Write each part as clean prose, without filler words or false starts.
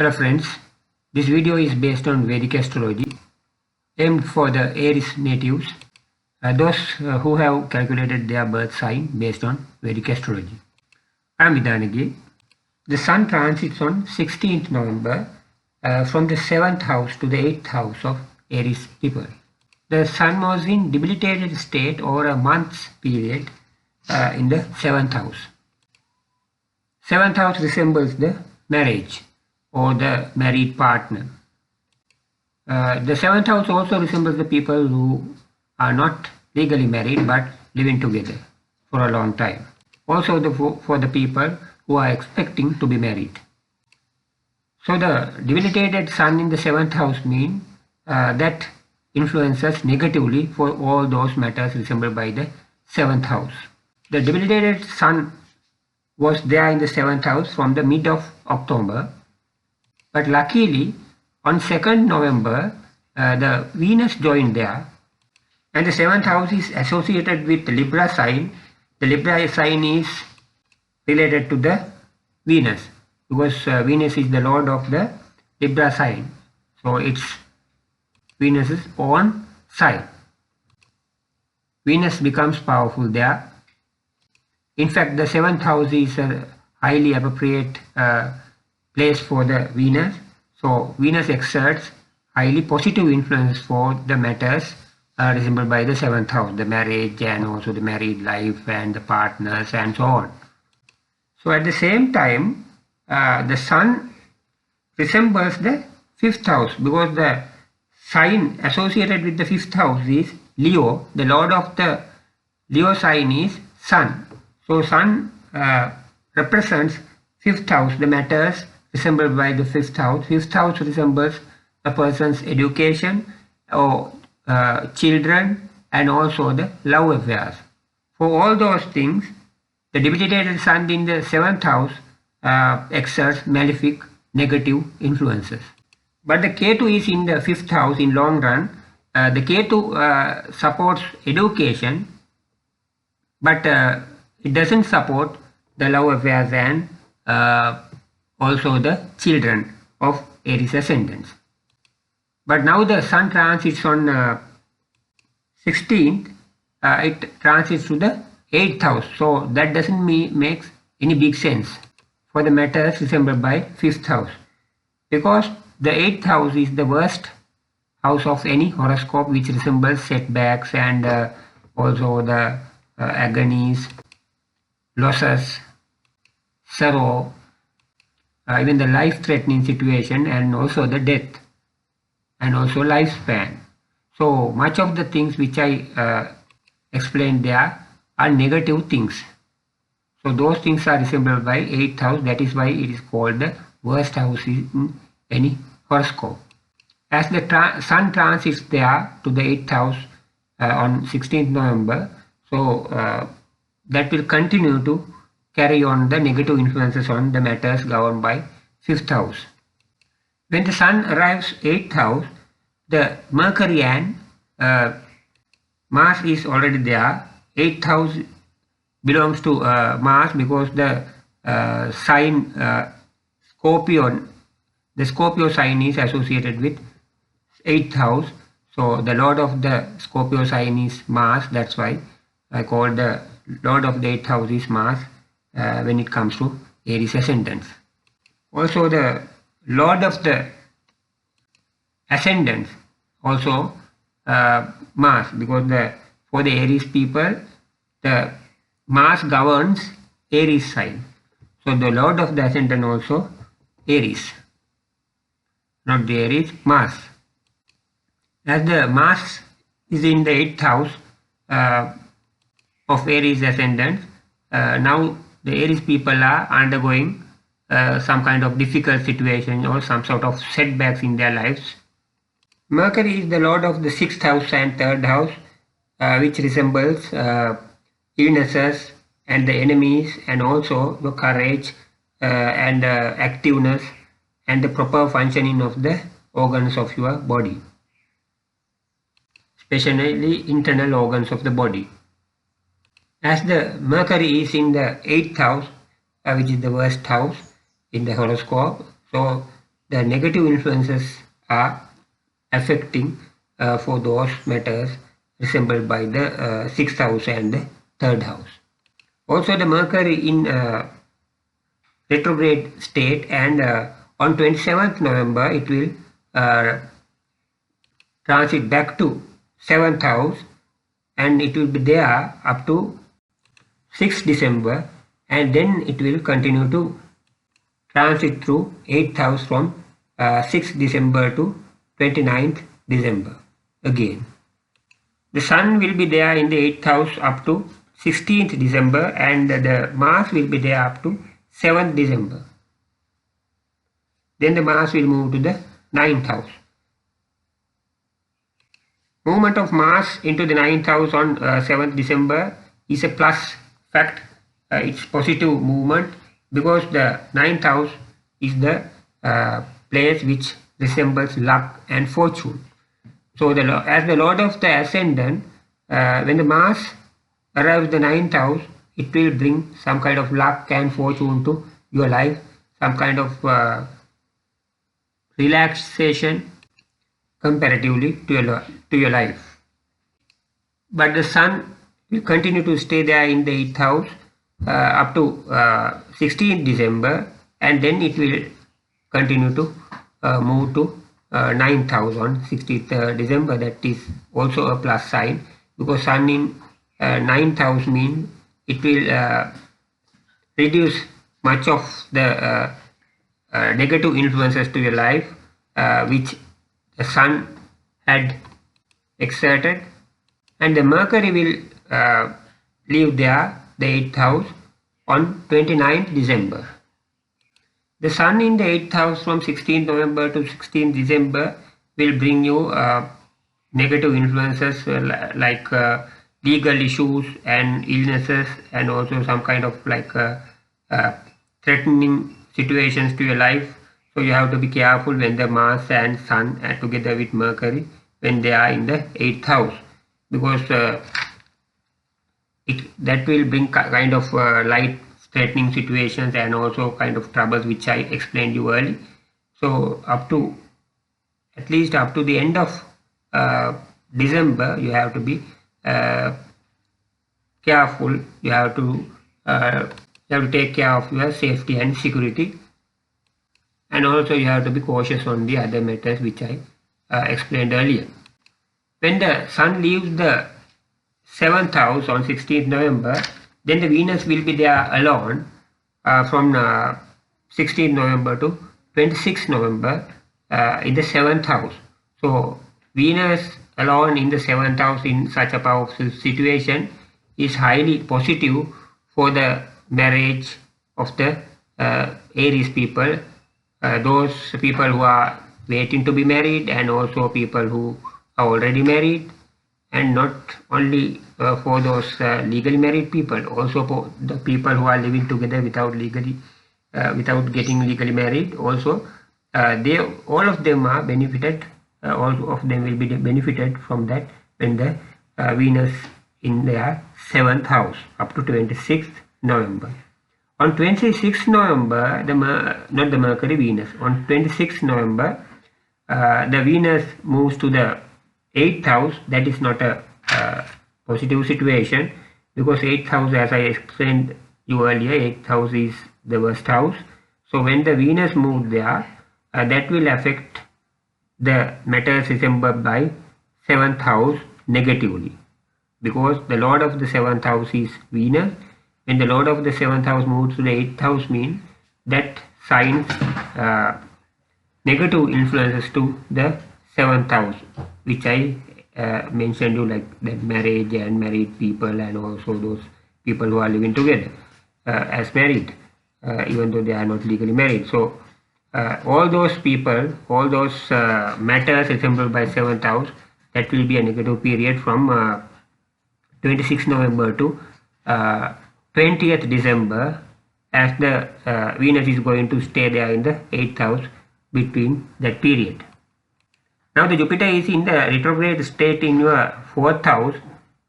Hello friends, this video is based on Vedic astrology aimed for the Aries natives, those who have calculated their birth sign based on Vedic astrology. I am Widanelage. The Sun transits on 16th November from the 7th house to the 8th house of Aries people. The Sun was in debilitated state over a month's period in the 7th house. 7th house resembles the marriage or the married partner. The 7th house also resembles the people who are not legally married but living together for a long time. Also for the people who are expecting to be married. So the debilitated Sun in the 7th house means that influences negatively for all those matters resembled by the 7th house. The debilitated Sun was there in the 7th house from the mid of October. But luckily, on 2nd November, the Venus joined there, and the 7th house is associated with the Libra sign. The Libra sign is related to the Venus, because Venus is the lord of the Libra sign. So it's Venus's own sign. Venus becomes powerful there. In fact, the 7th house is a highly appropriate place for the Venus. So Venus exerts highly positive influence for the matters resembled by the 7th house, the marriage and also the married life and the partners and so on. So at the same time, the Sun resembles the 5th house because the sign associated with the 5th house is Leo. The lord of the Leo sign is Sun. So Sun represents 5th house, the matters resembled by the 5th house. 5th house resembles a person's education or children and also the love affairs. For all those things, the debilitated Sun in the 7th house exerts malefic negative influences. But the Ketu is in the 5th house in long run. The Ketu supports education, but it doesn't support the love affairs and also the children of Aries ascendants. But now the Sun transits on 16th, it transits to the 8th house. So that doesn't make any big sense for the matters resembled by 5th house. Because the 8th house is the worst house of any horoscope, which resembles setbacks and also the agonies, losses, sorrow, even the life-threatening situation and also the death and also lifespan. So much of the things which I explained there are negative things. So those things are resembled by 8th house. That is why it is called the worst house in any horoscope. As the Sun transits there to the 8th house on 16th November, so that will continue to carry on the negative influences on the matters governed by 5th house. When the Sun arrives 8th house, the Mercury and Mars is already there. 8th house belongs to Mars because the sign Scorpio, the Scorpio sign is associated with 8th house. So the lord of the Scorpio sign is Mars. That's why I call the lord of the 8th house is Mars when it comes to Aries ascendants. Also the lord of the ascendants also Mars, because for the Aries people the Mars governs Aries sign. So the lord of the ascendant also Aries, not the Aries, Mars. As the Mars is in the 8th house of Aries ascendant, now the Aries people are undergoing some kind of difficult situation or some sort of setbacks in their lives. Mercury is the lord of the 6th house and 3rd house, which resembles illnesses and the enemies and also the courage and activeness and the proper functioning of the organs of your body, especially internal organs of the body. As the Mercury is in the 8th house, which is the worst house in the horoscope, so the negative influences are affecting for those matters resembled by the 6th house and the 3rd house. Also the Mercury in retrograde state, and on 27th November it will transit back to 7th house, and it will be there up to 6th December, and then it will continue to transit through 8th house from 6th December to 29th December again. The Sun will be there in the 8th house up to 16th December, and the Mars will be there up to 7th December. Then the Mars will move to the 9th house. Movement of Mars into the 9th house on 7th December is a plus fact. It's positive movement, because the 9th house is the place which resembles luck and fortune. So as the Lord of the Ascendant, when the Mars arrives the 9th house, it will bring some kind of luck and fortune to your life, some kind of relaxation comparatively to your life. But the Sun will continue to stay there in the 8th house up to 16th December, and then it will continue to move to 9th house on 16th December. That is also a plus sign, because Sun in 9th house means it will reduce much of the negative influences to your life which the Sun had exerted, and the Mercury will leave there the 8th house on 29th December. The Sun in the 8th house from 16th November to 16th December will bring you negative influences like legal issues and illnesses, and also some kind of like threatening situations to your life. So you have to be careful when the Mars and Sun are together with Mercury when they are in the 8th house, because that will bring kind of light threatening situations and also kind of troubles which I explained you earlier. So at least up to the end of December, you have to be careful. You have to take care of your safety and security, and also you have to be cautious on the other matters which I explained earlier. When the Sun leaves the 7th house on 16th November, then the Venus will be there alone from 16th November to 26th November in the 7th house. So Venus alone in the 7th house in such a powerful situation is highly positive for the marriage of the Aries people, those people who are waiting to be married, and also people who are already married, and not only for those legally married people, also for the people who are living together without getting legally married. Also all of them are benefited, all of them will be benefited from that when the Venus in their 7th house up to 26th November. On 26th November, not the Mercury, Venus. On 26th November, the Venus moves to the 8th house. That is not a positive situation, because 8th house, as I explained you earlier, 8th house is the worst house. So when the Venus moved there, that will affect the matters resembled by 7th house negatively, because the Lord of the 7th house is Venus. When the Lord of the 7th house moves to the 8th house, means that signs negative influences to the 7th house, which I mentioned you, like that marriage and married people, and also those people who are living together as married, even though they are not legally married. So all those people, all those matters resembled by 7th house, that will be a negative period from 26th November to 20th December, as the Venus is going to stay there in the 8th house between that period. Now the Jupiter is in the retrograde state in your 4th house,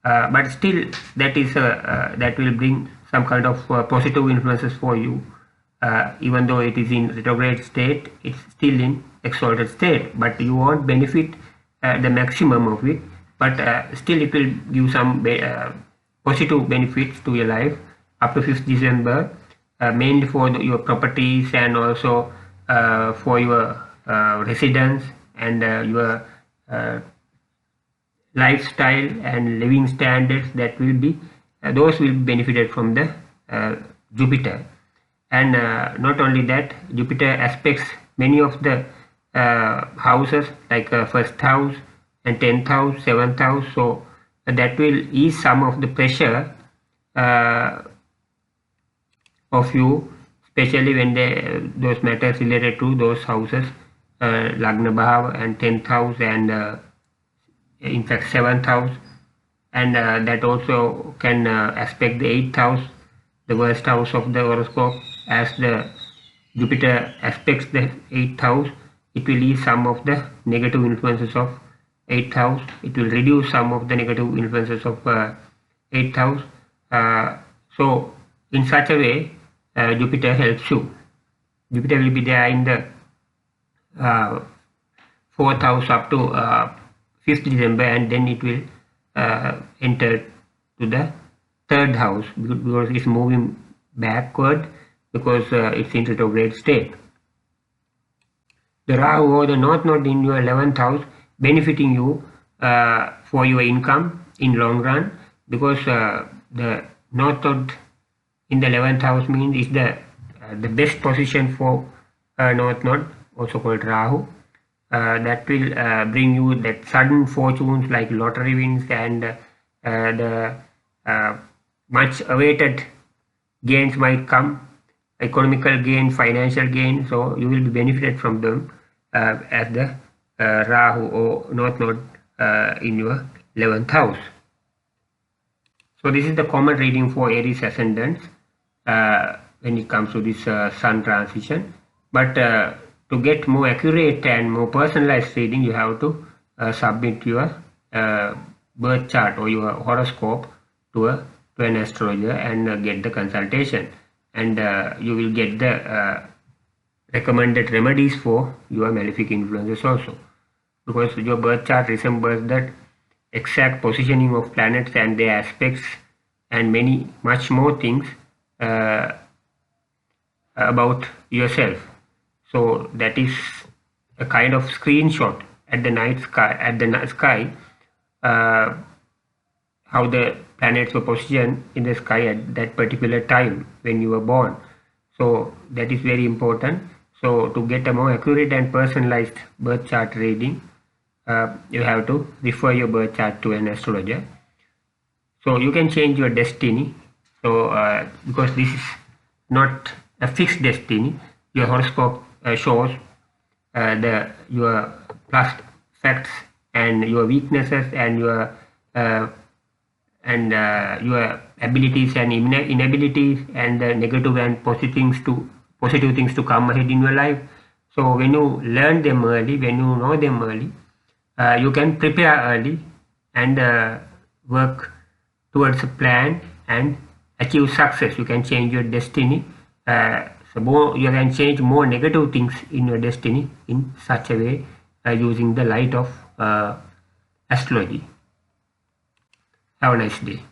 but still that will bring some kind of positive influences for you even though it is in retrograde state, it's still in exalted state, but you won't benefit the maximum of it, but still it will give some positive benefits to your life up to 5th December, mainly for your properties and also for your residence and your lifestyle and living standards. That will be those will be benefited from the Jupiter. And not only that, Jupiter aspects many of the houses like first house and 10th house, 7th house, so that will ease some of the pressure of you, especially when those matters related to those houses, lagna bhav and 10th house and in fact 7th house, and that also can aspect the 8th house, the worst house of the horoscope. As the Jupiter aspects the 8th house, it will ease some of the negative influences of 8th house. It will reduce some of the negative influences of 8th house. So in such a way, Jupiter helps you. Jupiter will be there in the 4th house up to 5th December, and then it will enter to the 3rd house because it's moving backward because it's in retrograde state. The Rahu or the North Node in your 11th house benefiting you for your income in long run, because the North Node in the 11th house means is the best position for North Node, also called Rahu. That will bring you that sudden fortunes like lottery wins and the much awaited gains might come, economical gain, financial gain, so you will be benefited from them as the Rahu or North Node in your 11th house. So this is the common reading for Aries ascendants when it comes to this sun transition. But to get more accurate and more personalized reading, you have to submit your birth chart or your horoscope to an astrologer and get the consultation, and you will get the recommended remedies for your malefic influences also, because your birth chart resembles that exact positioning of planets and their aspects and much more things about yourself. So that is a kind of screenshot at the night sky, how the planets were positioned in the sky at that particular time when you were born. So that is very important. So to get a more accurate and personalized birth chart reading, you have to refer your birth chart to an astrologer. So you can change your destiny. So because this is not a fixed destiny, your horoscope shows your past facts and your weaknesses and your abilities and inabilities and the negative and positive things to come ahead in your life. So when you learn them early, when you know them early, you can prepare early and work towards a plan and achieve success. You can change your destiny. So you can change more negative things in your destiny in such a way using the light of astrology. Have a nice day.